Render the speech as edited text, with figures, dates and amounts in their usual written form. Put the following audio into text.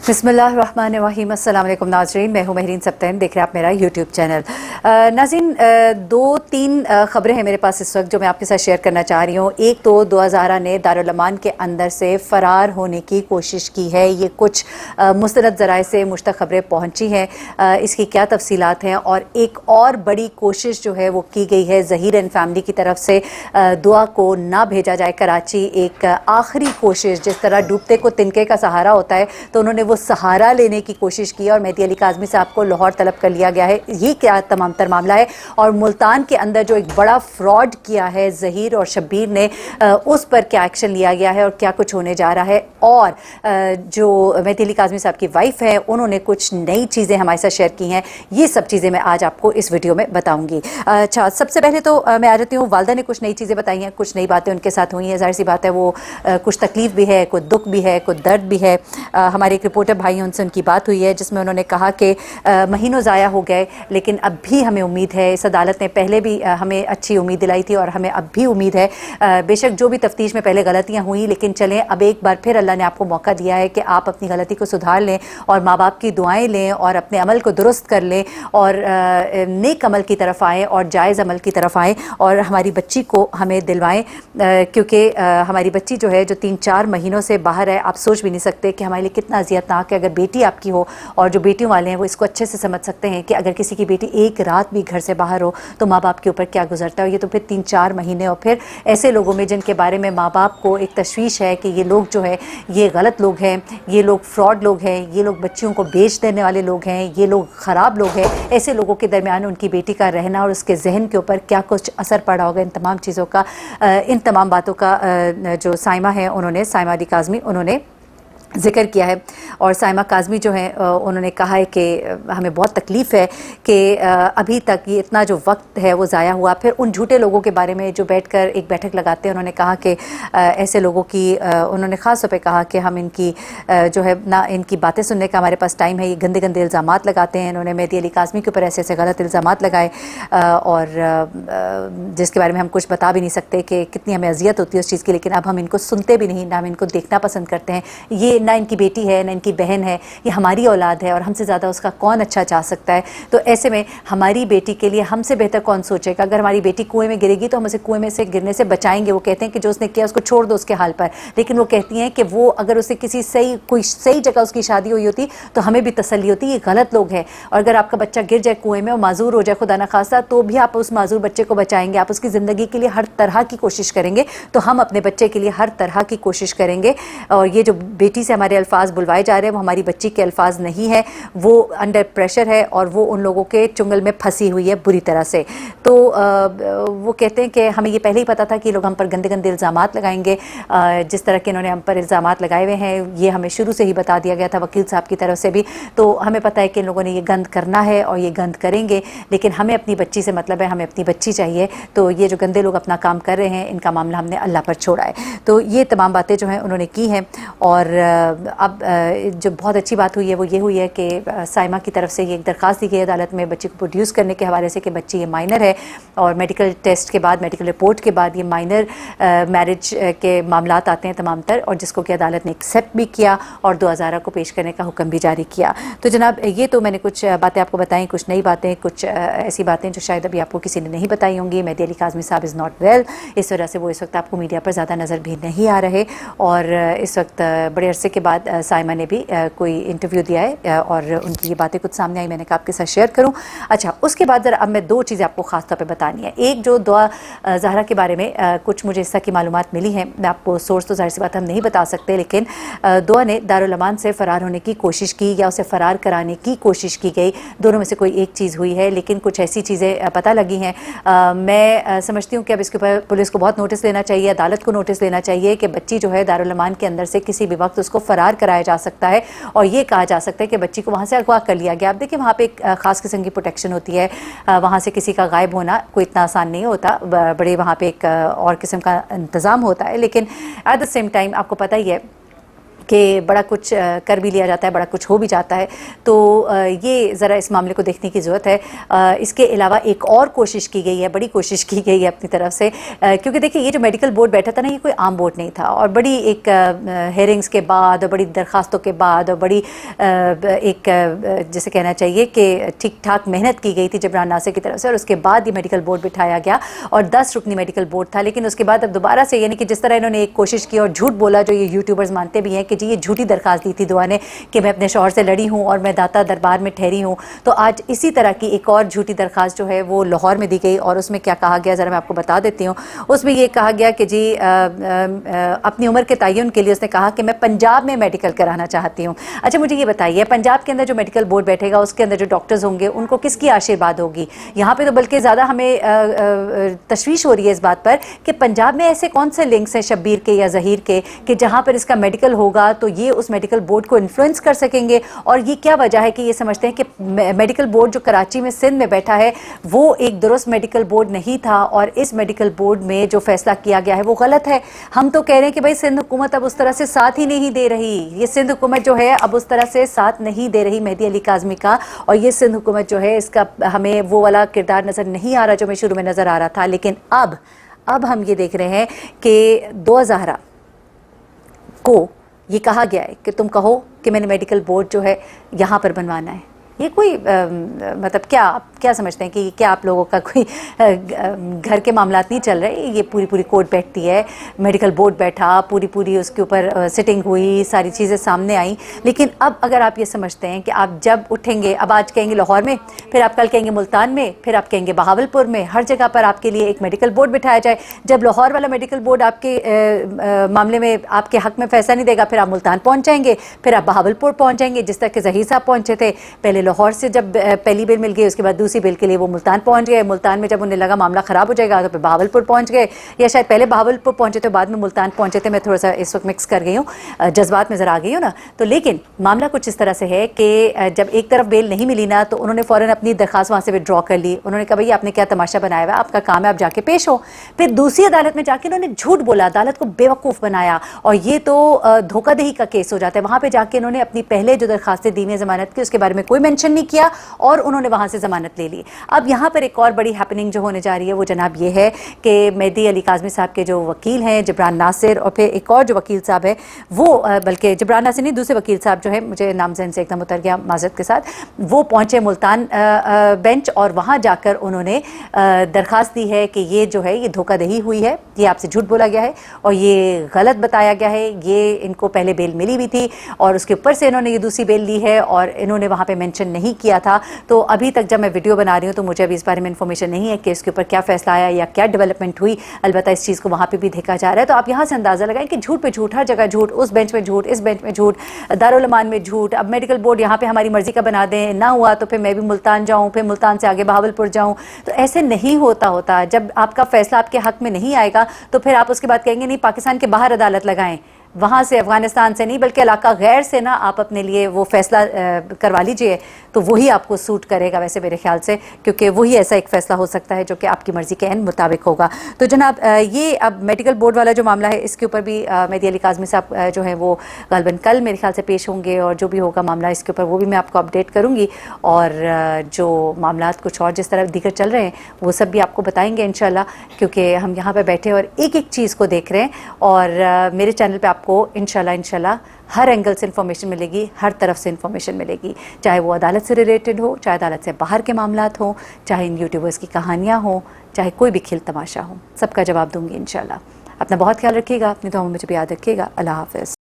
बिस्मिल्लाहिर्रहमानिर्रहीम। अस्सलाम वालेकुम नाज़रीन, मैं हूँ महरीन सब्तैन, देख रहे हैं आप मेरा यूट्यूब चैनल। नाज़रीन, दो तीन ख़बरें हैं मेरे पास इस वक्त जो मैं आपके साथ शेयर करना चाह रही हूँ। एक तो 2000 ने दारुल अमान के अंदर से फ़रार होने की कोशिश की है। ये कुछ मुस्तनद ज़राए से मुश्तक ख़बरें पहुँची हैं, इसकी क्या तफसीलात हैं। और एक और बड़ी कोशिश जो है वो की गई है ज़हीर एंड फैमिली की तरफ से, दुआ को ना भेजा जाए कराची। एक आखिरी कोशिश, जिस तरह डूबते को तिनके का सहारा होता है, तो उन्होंने वो सहारा लेने की कोशिश की और मेहदी अली काज़मी साहब को लाहौर तलब कर लिया गया है। ये क्या तमाम तर मामला है। और मुल्तान के अंदर जो एक बड़ा फ्रॉड किया है ज़हीर और शब्बीर ने, उस पर क्या एक्शन लिया गया है और क्या कुछ होने जा रहा है। और जो मेहदी अली काज़मी साहब की वाइफ है, उन्होंने कुछ नई चीज़ें हमारे साथ शेयर की हैं। ये सब चीज़ें मैं आज आपको इस वीडियो में बताऊँगी। अच्छा, सबसे पहले तो मैं आ जाती हूँ, वालदा ने कुछ नई चीज़ें बताई हैं, कुछ नई बातें उनके साथ हुई हैं। ज़ाहिर सी बात है वो कुछ तकलीफ़ भी है, कुछ दुख भी है, कुछ दर्द भी है। हमारे एक रिपोर्टर भाई हैं, उनसे उनकी बात हुई है जिसमें उन्होंने कहा कि महीनों ज़ाया हो गए लेकिन अब भी हमें उम्मीद है। इस अदालत ने पहले भी हमें अच्छी उम्मीद दिलाई थी और हमें अब भी उम्मीद है। बेशक जो भी तफ्तीश में पहले गलतियाँ हुई, लेकिन चलें अब एक बार फिर अल्लाह ने आपको मौका दिया है कि आप अपनी गलती को सुधार लें और माँ बाप की दुआएँ लें और अपने अमल को दुरुस्त कर लें और नेक अमल की तरफ आएँ और जायज़ अमल की तरफ आएँ और हमारी बच्ची को हमें दिलवाएँ। क्योंकि हमारी बच्ची जो है, जो 3-4 महीनों से बाहर है, आप सोच भी नहीं सकते कि हमारे लिए कितना अज़ियतनाक है। अगर बेटी आपकी हो, और जो बेटियों वाले हैं वो इसको अच्छे से समझ सकते हैं कि अगर किसी की बेटी एक रात भी घर से बाहर हो तो माँ बाप के ऊपर क्या गुजरता है। ये तो फिर 3-4 महीने, और फिर ऐसे लोगों में जिनके बारे में माँ बाप को एक तशवीश है कि ये लोग जो है ये गलत लोग हैं, ये लोग फ्रॉड लोग हैं, ये लोग बच्चियों को बेच देने वाले लोग हैं, ये लोग ख़राब लोग हैं। ऐसे लोगों के दरमियान उनकी बेटी का रहना और उसके जहन के ऊपर क्या कुछ असर पड़ा होगा, इन तमाम चीज़ों का, इन तमाम बातों का जो साइमा है, उन्होंने, साइमा अली काज़मी, उन्होंने ज़िक्र किया है। और साइमा काज़मी जो है उन्होंने कहा है कि हमें बहुत तकलीफ़ है कि अभी तक ये इतना जो वक्त है वो ज़ाया हुआ। फिर उन झूठे लोगों के बारे में जो बैठकर एक बैठक लगाते हैं, उन्होंने कहा कि ऐसे लोगों की, उन्होंने ख़ास तौर पे कहा कि हम इनकी जो है ना, इनकी बातें सुनने का हमारे पास टाइम है। ये गंदे गंदे इल्ज़ामात लगाते हैं। इन्होंने मेहदी अली काज़मी के ऊपर ऐसे ऐसे गलत इल्ज़ामात लगाए और जिसके बारे में हम कुछ बता भी नहीं सकते कि कितनी हमें अजियत होती है उस चीज़ की। लेकिन अब हम इनको सुनते भी नहीं, ना हम इनको देखना पसंद करते हैं। ये ना इनकी बेटी है, ना इनकी बहन है, ये हमारी औलाद है और हमसे ज़्यादा उसका कौन अच्छा चाह सकता है। तो ऐसे में हमारी बेटी के लिए हमसे बेहतर कौन सोचेगा। अगर हमारी बेटी कुएं में गिरेगी तो हम उसे कुएं में से गिरने से बचाएंगे। वो कहते हैं कि जो उसने किया उसको छोड़ दो उसके हाल पर, लेकिन वो कहती हैं कि वो अगर उसे किसी कोई सही जगह उसकी शादी हुई होती तो हमें भी तसल्ली होती। ये गलत लोग हैं। और अगर आपका बच्चा गिर जाए कुएं में और माजूर हो जाए, खुदा न खास्ता, तो भी आप उस माजूर बच्चे को बचाएंगे। आप उसकी ज़िंदगी के लिए हर तरह की कोशिश करेंगे। तो हम अपने बच्चे के लिए हर तरह की कोशिश करेंगे। और ये जो बेटी से हमारे अल्फाज बुलवाए जा रहे हैं वो हमारी बच्ची के अल्फाज नहीं है, वो अंडर प्रेशर है और वो उन लोगों के चुंगल में फंसी हुई है बुरी तरह से। तो वो कहते हैं कि हमें ये पहले ही पता था कि लोग हम पर गंदे गंदे इल्ज़ामात लगाएंगे। जिस तरह के इन्होंने हम पर इल्ज़ामात लगाए हुए हैं, ये हमें शुरू से ही बता दिया गया था वकील साहब की तरफ से भी। तो हमें पता है कि इन लोगों ने ये गंद करना है और ये गंद करेंगे, लेकिन हमें अपनी बच्ची से मतलब है, हमें अपनी बच्ची चाहिए। तो ये जो गंदे लोग अपना काम कर रहे हैं, इनका मामला हमने अल्लाह पर छोड़ा है। तो ये तमाम बातें जो हैं उन्होंने की हैं। और अब जो बहुत अच्छी बात हुई है वो ये हुई है कि साइमा की तरफ से ये एक दरख्वास्त दी गई अदालत में बच्ची को प्रोड्यूस करने के हवाले से कि बच्ची ये माइनर है और मेडिकल टेस्ट के बाद, मेडिकल रिपोर्ट के बाद ये माइनर मैरिज के मामलात आते हैं तमाम तर, और जिसको कि अदालत ने एक्सेप्ट भी किया और 2000 को पेश करने का हुक्म भी जारी किया। तो जनाब, ये तो मैंने कुछ बातें आपको बताई, कुछ नई बातें, कुछ ऐसी बातें जो शायद अभी आपको किसी ने नहीं बताई होंगी। मेहदी अली काज़मी साहब इज़ नॉट वेल, इस वजह से वो इस वक्त आपको मीडिया पर ज़्यादा नज़र भी नहीं आ रहे। और इस वक्त बड़े अरसे के बाद साइमा ने भी कोई इंटरव्यू दिया है और उनकी ये बातें कुछ सामने आई, मैंने कहा आपके साथ शेयर करूं। अच्छा, उसके बाद ज़रा अब मैं दो चीज़ें आपको ख़ास तौर पे बतानी है। एक, जो दुआ ज़हरा के बारे में कुछ मुझे इस तरह की मालूमात मिली हैं। मैं आपको सोर्स तो ज़ाहिर सी बात हम नहीं बता सकते, लेकिन दुआ ने दारुल अमान से फ़रार होने की कोशिश की या उसे फ़रार कराने की कोशिश की गई। दोनों में से कोई एक चीज़ हुई है, लेकिन कुछ ऐसी चीज़ें पता लगी हैं। मैं समझती हूँ कि अब इसके ऊपर पुलिस को बहुत नोटिस लेना चाहिए, अदालत को नोटिस लेना चाहिए कि बच्ची जो है दारुल अमान के अंदर से किसी भी वक्त उसको फ़रार कराया जा सकता है और ये कहा जा सकता है कि बच्ची को वहाँ से अगवा कर लिया गया। आप देखिए, वहाँ पे एक ख़ास किस्म की प्रोटेक्शन होती है। वहाँ से किसी का गायब होना कोई इतना आसान नहीं होता, बड़े वहाँ पे एक और किस्म का इंतज़ाम होता है। लेकिन एट द सेम टाइम आपको पता ही है کہ بڑا کچھ کر بھی لیا جاتا ہے، بڑا کچھ ہو بھی جاتا ہے، تو یہ ذرا اس معاملے کو دیکھنے کی ضرورت ہے۔ اس کے علاوہ ایک اور کوشش کی گئی ہے، بڑی کوشش کی گئی ہے اپنی طرف سے، کیونکہ دیکھیں یہ جو میڈیکل بورڈ بیٹھا تھا نا، یہ کوئی عام بورڈ نہیں تھا، اور بڑی ایک ہیئرنگز کے بعد اور بڑی درخواستوں کے بعد اور بڑی ایک جیسے کہنا چاہیے کہ ٹھیک ٹھاک محنت کی گئی تھی جبران ناصر کی طرف سے، اور اس کے بعد یہ میڈیکل بورڈ بٹھایا گیا اور 10 رکنی میڈیکل بورڈ تھا۔ لیکن اس کے بعد اب دوبارہ سے یعنی کہ جس طرح انہوں نے ایک کوشش کی اور جھوٹ بولا، جو یہ یوٹیوبرز مانتے بھی ہیں کہ جی یہ جھوٹی درخواست دی تھی دعا نے کہ میں اپنے شوہر سے لڑی ہوں اور میں داتا دربار میں ٹھہری ہوں، تو آج اسی طرح کی ایک اور جھوٹی درخواست جو ہے وہ لاہور میں دی گئی، اور اس میں کیا کہا گیا ذرا میں آپ کو بتا دیتی ہوں۔ اس میں یہ کہا گیا کہ جی اپنی عمر کے تعین کے لیے اس نے کہا کہ میں پنجاب میں میڈیکل کرانا چاہتی ہوں۔ اچھا مجھے یہ بتائیے، پنجاب کے اندر جو میڈیکل بورڈ بیٹھے گا، اس کے اندر جو ڈاکٹرز ہوں گے، ان کو کس کی آشیرواد ہوگی؟ یہاں پہ تو بلکہ زیادہ ہمیں تشویش ہو رہی ہے اس بات پر کہ پنجاب میں ایسے کون سے لنکس ہیں شبیر کے یا ظہیر کے کہ جہاں پر اس کا میڈیکل ہوگا تو یہ اس میڈیکل بورڈ کو انفلوئنس کر سکیں گے؟ اور یہ کیا وجہ ہے کہ یہ سمجھتے ہیں کہ میڈیکل بورڈ جو کراچی میں سندھ میں بیٹھا ہے وہ ایک درست میڈیکل بورڈ نہیں تھا، اور اس میڈیکل بورڈ میں جو فیصلہ کیا گیا ہے وہ غلط ہے؟ ہم تو کہہ رہے ہیں کہ بھائی سندھ حکومت اب اس طرح سے ساتھ ہی نہیں دے رہی، یہ سندھ حکومت جو ہے اب اس طرح سے ساتھ نہیں دے رہی مہدی علی کاظمی کا، اور یہ سندھ حکومت جو ہے اس کا ہمیں وہ والا کردار نظر نہیں آ رہا جو ہمیں شروع میں نظر آ رہا تھا۔ لیکن اب ہم یہ دیکھ رہے ہیں کہ 2000 کو یہ کہا گیا ہے کہ تم کہو کہ میں نے میڈیکل بورڈ جو ہے یہاں پر بنوانا ہے۔ یہ کوئی مطلب کیا سمجھتے ہیں کہ کیا آپ لوگوں کا کوئی گھر کے معاملات نہیں چل رہے؟ یہ پوری کورٹ بیٹھتی ہے، میڈیکل بورڈ بیٹھا، پوری اس کے اوپر سٹنگ ہوئی، ساری چیزیں سامنے آئیں، لیکن اب اگر آپ یہ سمجھتے ہیں کہ آپ جب اٹھیں گے، اب آج کہیں گے لاہور میں، پھر آپ کل کہیں گے ملتان میں، پھر آپ کہیں گے بہاولپور میں، ہر جگہ پر آپ کے لیے ایک میڈیکل بورڈ بٹھایا جائے، جب لاہور والا میڈیکل بورڈ آپ کے معاملے میں آپ کے حق میں فیصلہ نہیں دے گا، پھر آپ ملتان پہنچ جائیں گے، پھر آپ بہاولپور پہنچ جائیں گے، جس طرح کہ ظہیر صاحب پہنچے تھے، پہلے لاہور سے جب پہلی بیل مل گئی، اس کے بعد دوسری بیل کے لیے وہ ملتان پہنچ گئے، ملتان میں جب انہیں لگا معاملہ خراب ہو جائے گا تو پھر بہاولپور پہنچ گئے، یا شاید پہلے بہاولپور پہنچے تو بعد میں ملتان پہنچے تھے، میں تھوڑا سا اس وقت مکس کر گئی ہوں، جذبات میں ذرا آ گئی ہوں نا، تو لیکن معاملہ کچھ اس طرح سے ہے کہ جب ایک طرف بیل نہیں ملی نا تو انہوں نے فوراً اپنی درخواست وہاں سے وڈرا کر لی، انہوں نے کہا بھائی آپ نے کیا تماشا بنایا ہوا ہے، آپ کا کام ہے آپ جا کے پیش ہو، پھر دوسری عدالت میں جا کے انہوں نے جھوٹ بولا، عدالت کو بیوقوف بنایا، اور یہ تو دھوکہ دہی کا کیس ہو جاتا ہے۔ وہاں پہ جا کے انہوں نے اپنی پہلے جو درخواستیں دی ہیں ضمانت کی اس کے بارے میں کوئی مینشن نہیں کیا، اور انہوں نے وہاں سے ضمانت لے لی۔ اب یہاں پر ایک اور بڑی ہیپننگ جو ہونے جا رہی ہے وہ جناب یہ ہے کہ مہدی علی کاظمی صاحب کے جو وکیل ہیں جبران ناصر، اور پھر ایک اور جو وکیل صاحب ہے وہ بلکہ جبران ناصر نہیں، دوسرے وکیل صاحب جو ہے، مجھے نام ذہن سے ایک دم اتر گیا معذرت کے ساتھ، وہ پہنچے ملتان بینچ، اور وہاں جا کر انہوں نے درخواست دی ہے کہ یہ جو ہے یہ دھوکہ دہی ہوئی ہے، یہ آپ سے جھوٹ بولا گیا ہے اور یہ غلط بتایا گیا ہے، یہ ان کو پہلے بیل ملی بھی تھی اور اس کے اوپر سے انہوں نے یہ دوسری بیل لی ہے، اور انہوں نے وہاں پہ مینشن نہیں کیا تھا۔ تو ابھی تک جب میں ویڈیو بنا رہی ہوں تو مجھے ابھی اس بارے میں انفارمیشن نہیں ہے کہ اس کے اوپر کیا فیصلہ آیا یا کیا ڈیولپمنٹ ہوئی، البتہ اس چیز کو وہاں پہ بھی دیکھا جا رہا ہے۔ تو آپ یہاں سے اندازہ لگائیں کہ جھوٹ پہ جھوٹ، ہر جگہ جھوٹ، اس بینچ میں جھوٹ، اس بینچ میں جھوٹ، دارالعمان میں جھوٹ، اب میڈیکل بورڈ یہاں پہ ہماری مرضی کا بنا دیں، نہ ہوا تو پھر میں بھی ملتان جاؤں، پھر ملتان سے آگے بہاولپور جاؤں، تو ایسے نہیں ہوتا۔ جب آپ کا فیصلہ آپ کے حق میں نہیں آئے گا تو پھر آپ اس کے بعد کہیں گے نہیں پاکستان کے باہر عدالت لگائیں، وہاں سے افغانستان سے نہیں بلکہ علاقہ غیر سے نا آپ اپنے لیے وہ فیصلہ کروا لیجئے، تو وہی آپ کو سوٹ کرے گا ویسے میرے خیال سے، کیونکہ وہی ایسا ایک فیصلہ ہو سکتا ہے جو کہ آپ کی مرضی کے عین مطابق ہوگا۔ تو جناب یہ اب میڈیکل بورڈ والا جو معاملہ ہے اس کے اوپر بھی مہدی علی کاظمی صاحب جو ہیں وہ غالباً کل میرے خیال سے پیش ہوں گے، اور جو بھی ہوگا معاملہ اس کے اوپر وہ بھی میں آپ کو اپڈیٹ کروں گی، اور جو معاملات کچھ اور جس طرح دیگر چل رہے ہیں وہ سب بھی آپ کو بتائیں گے انشاءاللہ، کیونکہ ہم یہاں پہ بیٹھے اور ایک چیز کو دیکھ رہے ہیں، اور میرے چینل پہ آپ کو انشاءاللہ ہر اینگل سے انفارمیشن ملے گی، ہر طرف سے انفارمیشن ملے گی، چاہے وہ عدالت سے ریلیٹڈ ہو، چاہے عدالت سے باہر کے معاملات ہوں، چاہے ان یوٹیوبرز کی کہانیاں ہوں، چاہے کوئی بھی کھیل تماشا ہو، سب کا جواب دوں گی انشاءاللہ۔ اپنا بہت خیال رکھیے گا، اپنی دعاؤں میں مجھے بھی یاد رکھیے گا۔ اللہ حافظ۔